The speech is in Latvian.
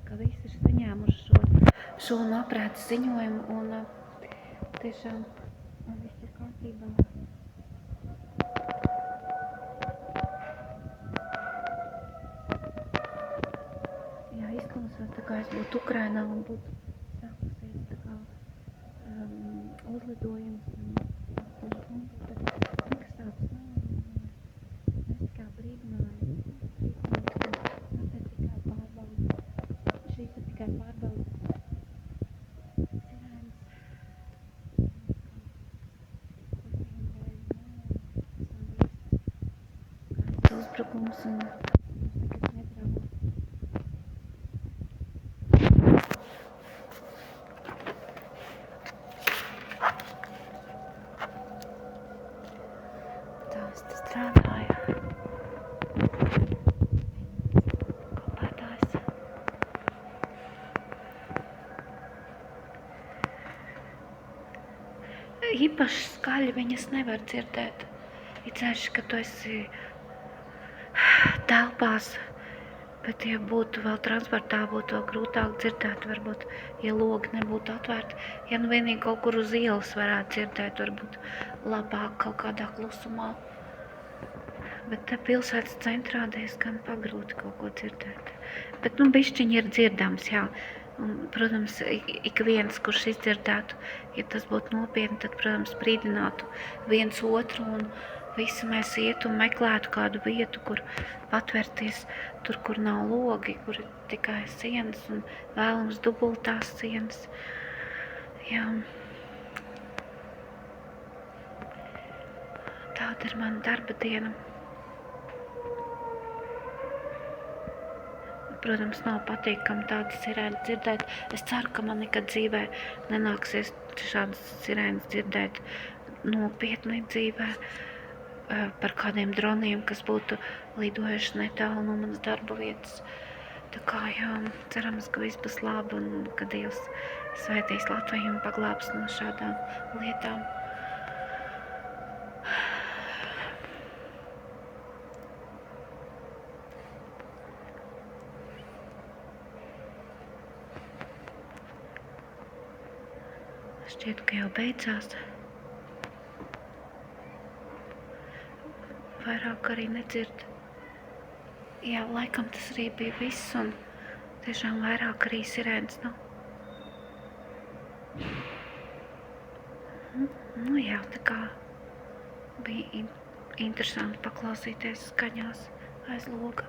ka visi ir saņēmuši šo noprāta ziņojumu un tiešām viss ir kārtībā. Jā, izklausās tā kā es būtu Ukrainā un būtu sākusies tā kā uzlidojums un tad nekas tāds nav. Mēs tikai brīdinājām. Tas ir tikai pārbaudas. Šīs ir tikai pārbaudas. Sirēnas. Kāds uzbrukums un nekas nedraud. Tās te strādāja. Kopētājs. Īpaši skaļi viņas nevar dzirdēt. Ir ceļš, ka tu esi telpās, bet ja būtu vēl transportā, būtu vēl grūtāk dzirdēt, varbūt, ja logi nebūtu atvērti. Ja nu vienīgi kaut kur uz ielas varētu dzirdēt, varbūt labāk kaut kādā klusumā. Bet te pilsētas centrā diezgan pagrūti kaut ko dzirdēt. Bet, bišķiņi ir dzirdams, jā. Un, protams, ik viens, kurš izdzirdētu, ja tas būtu nopietni, tad, protams, brīdinātu viens otru un visi mēs ietu un meklētu kādu vietu, kur patvērties, tur, kur nav logi, kur ir tikai sienas un vēlams dubultās sienas. Jā. Tāda ir mana darba diena. Protams, nav patīkami tādas sirēnas dzirdēt. Es ceru, ka man nekad dzīvē nenāksies šādas sirēnas dzirdēt nopietni dzīvē par kādiem droniem, kas būtu lidojuši netālu no manas darba vietas. Tā kā, jā, cerams, ka viss būs labi un ka Dievs svētīs Latviju un paglābs no šādām lietām. Šķiet, ka jau beidzās. Vairāk arī nedzird. Jā, laikam tas arī bija viss un tiešām vairāk arī sirēnas nav. Jā, tā kā bija interesanti paklausīties skaņās aiz loga.